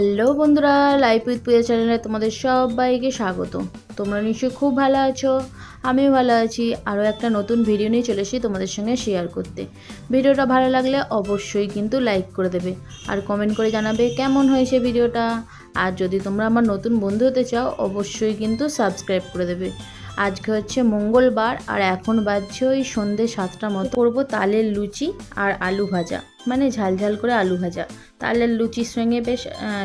Hello বন্ধুরা, life with পূজা চ্যানেলে তোমাদের সবাইকে স্বাগত। তোমরা নিশ্চয়ই খুব ভালো আছো, আমিও ভালো আছি। আরও একটা নতুন ভিডিও নিয়ে চলে এসেছি তোমাদের সঙ্গে শেয়ার করতে। ভিডিওটা ভালো লাগলে অবশ্যই কিন্তু লাইক করে দেবে আর কমেন্ট করে জানাবে কেমন হয়েছে ভিডিওটা। আর যদি তোমরা আমার নতুন বন্ধু হতে চাও অবশ্যই কিন্তু সাবস্ক্রাইব করে দেবে। আজকে হচ্ছে মঙ্গলবার আর এখন বাজছে ওই সন্ধ্যে 7টার মতো। করবো তালের লুচি আর আলু ভাজা, মানে ঝালঝাল করে আলু ভাজা। তালের লুচির সঙ্গে বেশ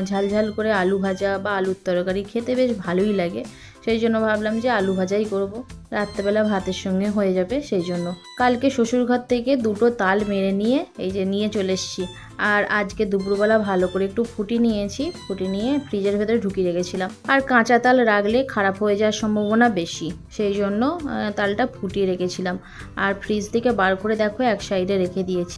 ঝালঝাল করে আলু ভাজা বা আলুর তরকারি খেতে বেশ ভালোই লাগে, সেই জন্য ভাবলাম যে আলু ভাজাই করব। রাত্রেবেলা ভাতের সঙ্গে হয়ে যাবে সেই জন্য। কালকে শ্বশুরঘর থেকে দুটো তাল মেরে নিয়ে এই যে নিয়ে চলে এসেছি। আর আজকে দুপুরবেলা ভালো করে একটু ফুটিয়ে নিয়েছি, ফুটিয়ে নিয়ে ফ্রিজের ভেতরে ঢুকিয়ে রেখেছিলাম। আর কাঁচা তাল রাখলে খারাপ হয়ে যাওয়ার সম্ভাবনা বেশি, সেই জন্য তালটা ফুটিয়ে রেখেছিলাম। আর ফ্রিজ থেকে বার করে দেখো এক সাইডে রেখে দিয়েছি।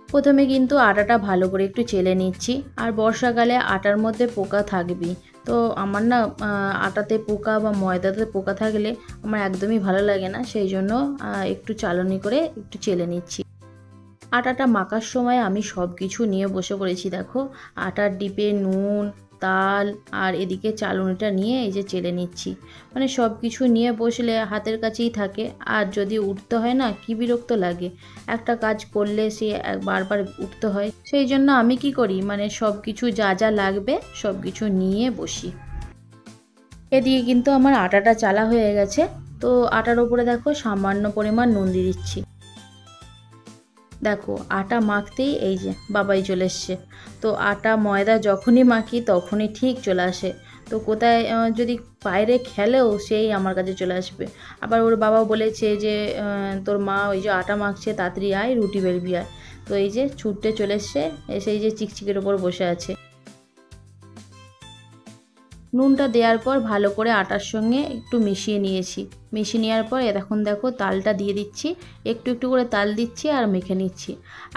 প্রথমে কিন্তু আটাটা ভালো করে একটু চেলে নিচ্ছি। আর বর্ষাকালে আটার মধ্যে পোকা থাকবেই, তো আমার না আটাতে পোকা বা ময়দাতে পোকা থাকলে আমার একদমই ভালো লাগে না, সেই জন্য একটু চালনি করে একটু চেলে নিচ্ছি। আটাটা মাখার সময় আমি সব কিছু নিয়ে বসে পড়েছি। দেখো আটার ডিপে নুন, তাল আর এদিকে চালনিটা নিয়ে এই যে চেলে নিচ্ছি। মানে সব কিছু নিয়ে বসলে হাতের কাছেই থাকে, আর যদি উঠতে হয় না কি বিরক্ত লাগে। একটা কাজ করলে সে বারবার উঠতে হয়, সেই জন্য আমি কি করি, মানে সব কিছু যা যা লাগবে সব কিছু নিয়ে বসি। এদিকে কিন্তু আমার আটাটা চালা হয়ে গেছে। তো আটার ওপরে দেখো সামান্য পরিমাণ নুন দিয়ে দিচ্ছি। দেখো আটা মাখতেই এই যে বাবাই চলে এসছে। তো আটা ময়দা যখনই মাখি তখনই ঠিক চলে আসে। তো কোথায় যদি বাইরে খেলেও সেই আমার কাছে চলে আসবে। আবার ওর বাবা বলেছে যে তোর মা ওই যে আটা মাখছে, তাড়াতাড়ি আয় রুটি বেলবি আয়। তো এই যে ছুটতে চলে এসছে, এসে এই যে চিকচিকের ওপর বসে আছে। নুনটা দেওয়ার পর ভালো করে আটার সঙ্গে একটু মিশিয়ে নিয়েছি। মিশিয়ে নেওয়ার পর এখন দেখো তালটা দিয়ে দিচ্ছি, একটু একটু করে তাল দিচ্ছি আর মেখে নিচ্ছি।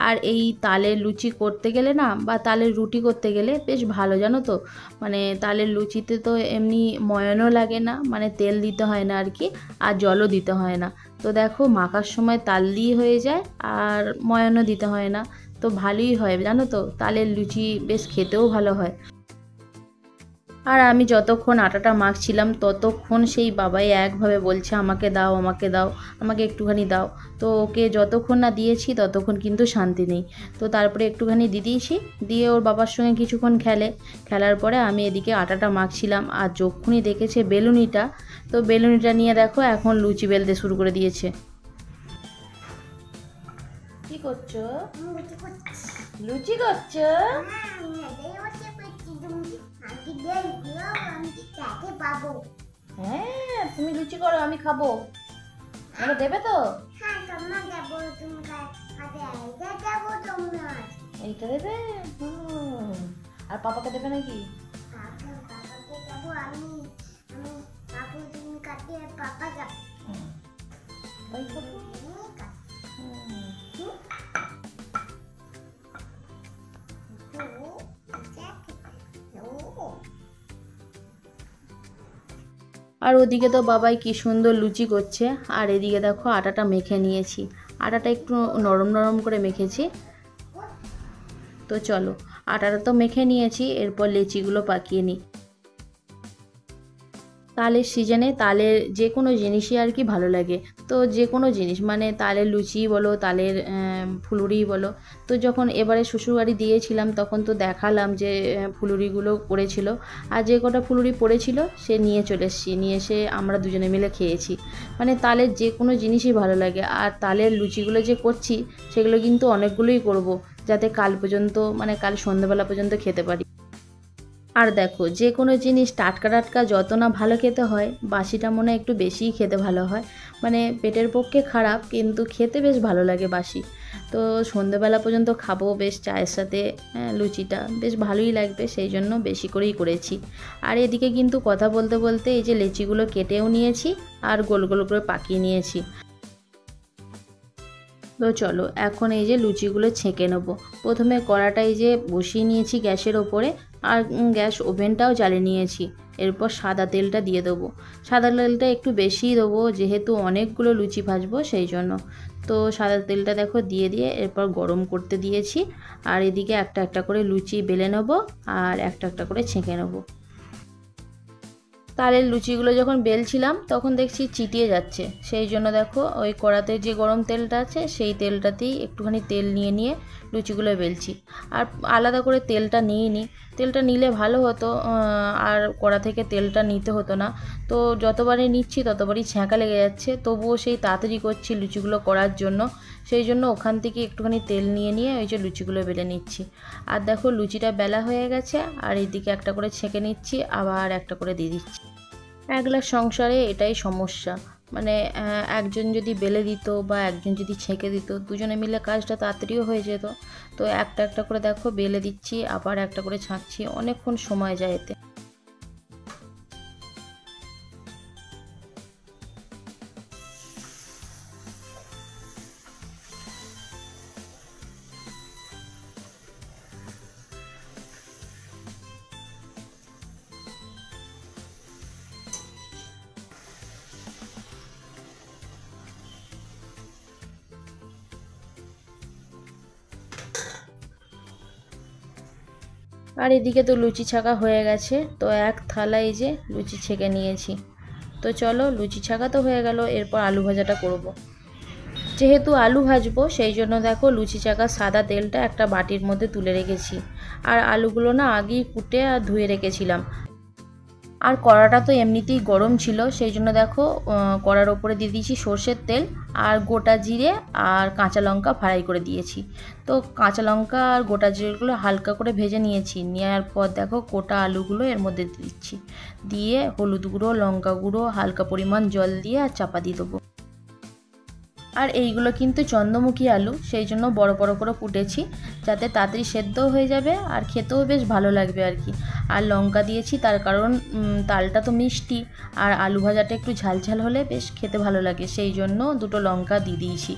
আর এই তালের লুচি করতে গেলে না বা তালের রুটি করতে গেলে বেশ ভালো, জানো তো। মানে তালের লুচিতে তো এমনি ময়ানও লাগে না, মানে তেল দিতে হয় না আর কি, আর জলও দিতে হয় না। তো দেখো মাখার সময় তাল দিয়ে হয়ে যায় আর ময়ানও দিতে হয় না। তো ভালোই হয় জানো তো, তালের লুচি বেশ খেতেও ভালো হয়। আর আমি যতক্ষণ আটাটা মাখছিলাম ততক্ষণ সেই বাবাই একভাবে বলছে আমাকে দাও, আমাকে দাও, আমাকে একটুখানি দাও। তো ওকে যতক্ষণ না দিয়েছি ততক্ষণ কিন্তু শান্তি নেই। তো তারপরে একটুখানি দিয়েছি, দিয়ে ওর বাবার সঙ্গে কিছুক্ষণ খেলার পরে আমি এদিকে আটাটা মাখছিলাম। আর যখনই দেখেছে বেলুনিটা, তো বেলুনিটা নিয়ে দেখো এখন লুচি বেলতে শুরু করে দিয়েছে। কি করছো? লুচি করছো? হ্যাঁ তুমি লুচি করো, আমি খাবো। আমাকে দেবে তো? এইটা দেবে? আর পাপাকে দেবে নাকি? তাই খাবো। আর ওদিকে তো বাবাই কি সুন্দর লুচি করছে। আর এদিকে দেখো আটাটা মেখে নিয়েছি, আটাটা একটু নরম নরম করে মেখেছি। তো চলো আটাটা তো মেখে নিয়েছি, এরপর লেচিগুলো পাকিয়ে নিই। তালের সিজনে তালের যে কোনো জিনিসই আর কি ভালো লাগে। তো যে কোনো জিনিস মানে তালের লুচি বলো, তালের ফুলুরি বলো। তো যখন এবারে শ্বশুরবাড়ি দিয়েছিলাম তখন তো দেখালাম যে ফুলুরিগুলো পড়েছিল। আর যে কটা ফুলুরি পড়েছিল সে নিয়ে চলে এসেছি, নিয়ে এসে আমরা দুজনে মিলে খেয়েছি। মানে তালের যে কোনো জিনিসই ভালো লাগে। আর তালের লুচিগুলো যে করছি সেগুলো কিন্তু অনেকগুলোই করব, যাতে কাল পর্যন্ত মানে কাল সন্ধ্যাবেলা পর্যন্ত খেতে পারি। আর দেখো যে কোনো জিনিস টাটকা টাটকা যত না ভালো খেতে হয়, বাসিটা মনে একটু বেশিই খেতে ভালো হয়। মানে পেটের পক্ষে খারাপ কিন্তু খেতে বেশ ভালো লাগে বাসি। তো সন্ধ্যেবেলা পর্যন্ত খাবো বেশ চায়ের সাথে, লুচিটা বেশ ভালোই লাগবে, সেই জন্য বেশি করেই করেছি। আর এদিকে কিন্তু কথা বলতে বলতে এই যে লেচিগুলো কেটেও নিয়েছি আর গোল গোল করে পাকিয়ে নিয়েছি। তো চলো এখন এই যে লুচিগুলো ছেঁকে নেবো। প্রথমে কড়াটা এই যে বসিয়ে নিয়েছি গ্যাসের ওপরে, আর গ্যাস ওভেনটাও জ্বালিয়ে নিয়েছি। এরপর সাদা তেলটা দিয়ে দেবো। সাদা তেলটা একটু বেশিই দেবো যেহেতু অনেকগুলো লুচি ভাজবো সেই জন্য। তো সাদা তেলটা দেখো দিয়ে এরপর গরম করতে দিয়েছি। আর এদিকে একটা একটা করে লুচি বেলে নেবো আর একটা একটা করে ছেঁকে নেবো। তালের লুচিগুলো যখন বেলছিলাম তখন দেখছি চিটিয়ে যাচ্ছে, সেই জন্য দেখো ওই কড়াতে যে গরম তেলটা আছে সেই তেলটাতেই একটুখানি তেল নিয়ে লুচিগুলো বেলছি। আর আলাদা করে তেলটা নিইনি, তেলটা নিলে ভালো হতো, আর কড়া থেকে তেলটা নিতে হতো না। তো যতবারই নিচ্ছি ততবারই ছ্যাঁকা লেগে যাচ্ছে, তবুও সেই তাড়াতাড়ি করছি লুচিগুলো করার জন্য, সেই জন্য ওখান থেকে একটুখানি তেল নিয়ে ওই যে লুচিগুলো বেলে নিচ্ছি। আর দেখো লুচিটা বেলা হয়ে গেছে, আর এইদিকে একটা করে ছেঁকে নিচ্ছি, আবার একটা করে দিয়ে দিচ্ছি। একলা সংসারে এটাই সমস্যা, মানে একজন যদি বেলে দিত বা একজন যদি ছেঁকে দিত, দুজনে মিলে কাজটা তাড়াতাড়িও হয়ে যেত। তো একটা একটা করে দেখো বেলে দিচ্ছি, আবার একটা করে ছাঁকছি, অনেকক্ষণ সময় যায় এতে। আর এদিকে তো লুচি ছাকা হয়ে গেছে, তো এক থালা এই যে লুচি ছেঁকে নিয়েছি। তো চলো লুচি ছাকা তো হয়ে গেল, এরপর আলু ভাজাটা করব। যেহেতু আলু ভাজবো সেই জন্য দেখো লুচি ছাকা সাদা তেলটা একটা বাটির মধ্যে তুলে রেখেছি। আর আলুগুলো না আগেই কুটে আর ধুয়ে রেখেছিলাম। আর কড়াটা তো এমনিতেই গরম ছিল, সেই জন্য দেখো কড়ার ওপরে দিয়ে দিয়েছি সর্ষের তেল আর গোটা জিরে আর কাঁচা লঙ্কা ফ্রাই করে দিয়েছি। তো কাঁচা লঙ্কা আর গোটা জিরেগুলো হালকা করে ভেজে নিয়েছি, নেওয়ার পর দেখো গোটা আলুগুলো এর মধ্যে দিচ্ছি, দিয়ে হলুদ গুঁড়ো, লঙ্কা গুঁড়ো, হালকা পরিমাণ জল দিয়ে আর চাপা দিয়ে দেবো। আর এইগুলো কিন্তু চন্দ্রমুখী আলু, সেই জন্য বড় বড় করে কুটেছি, যাতে তাড়াতাড়ি সেদ্ধও হয়ে যাবে আর খেতেও বেশ ভালো লাগবে আর কি। আর লঙ্কা দিয়েছি তার কারণ তালটা তো মিষ্টি, আর আলু ভাজাটা একটু ঝালঝাল হলে বেশ খেতে ভালো লাগে, সেই জন্য দুটো লঙ্কা দিয়ে দিয়েছি।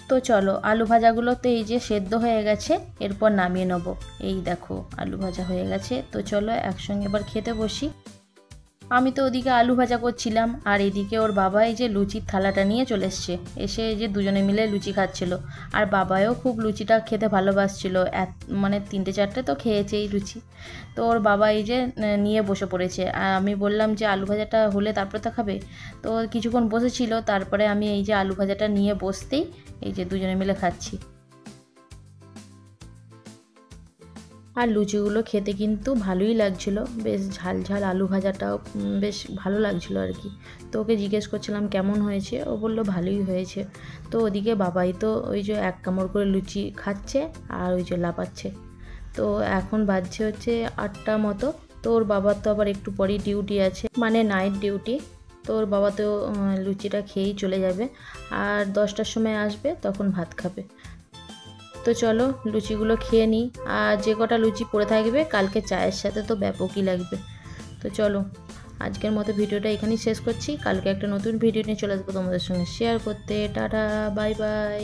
তো চলো আলু ভাজাগুলো তো এই যে সেদ্ধ হয়ে গেছে, এরপর নামিয়ে নেবো। এই দেখো আলু ভাজা হয়ে গেছে, তো চলো একসঙ্গে এবার খেতে বসি। আমি তো ওদিকে আলু ভাজা করছিলাম, আর এদিকে ওর বাবা এই যে লুচির থালাটা নিয়ে চলে এসছে, এসে এই যে দুজনে মিলে লুচি খাচ্ছিল। আর বাবাও খুব লুচিটা খেতে ভালোবাসছিল, মানে 3-4টে তো খেয়েছে এই লুচি। তো ওর বাবা এই যে নিয়ে বসে পড়েছে, আর আমি বললাম যে আলু ভাজাটা হলে তারপরে তো খাবে। তো কিছুক্ষণ বসেছিল, তারপরে আমি এই যে আলু ভাজাটা নিয়ে বসতেই এই যে দুজনে মিলে খাচ্ছি। আর লুচিগুলো খেতে কিন্তু ভালোই লাগছিল, বেশ ঝাল ঝাল আলু ভাজাটাও বেশ ভালো লাগছিল আর কি। তো ওকে জিজ্ঞেস করছিলাম কেমন হয়েছে, ও বললো ভালোই হয়েছে। তো ওদিকে বাবাই তো ওই যে এক কামড় করে লুচি খাচ্ছে আর ওই যে লাপাচ্ছে। তো এখন বাজছে হচ্ছে 8টা মতো। তো ওর বাবার তো আবার একটু পরেই ডিউটি আছে, মানে নাইট ডিউটি। তো ওর বাবা তো লুচিটা খেয়েই চলে যাবে, আর 10টার সময় আসবে, তখন ভাত খাবে। তো চলো লুচিগুলো খেয়ে নিই, আর যে কটা লুচি পড়ে থাকবে কালকে চায়ের সাথে তো ব্যাপকই লাগবে। তো চলো আজকের মতো ভিডিওটা এখানেই শেষ করছি, কালকে একটা নতুন ভিডিও নিয়ে চলে আসবো তোমাদের সঙ্গে শেয়ার করতে। Tata, bye bye.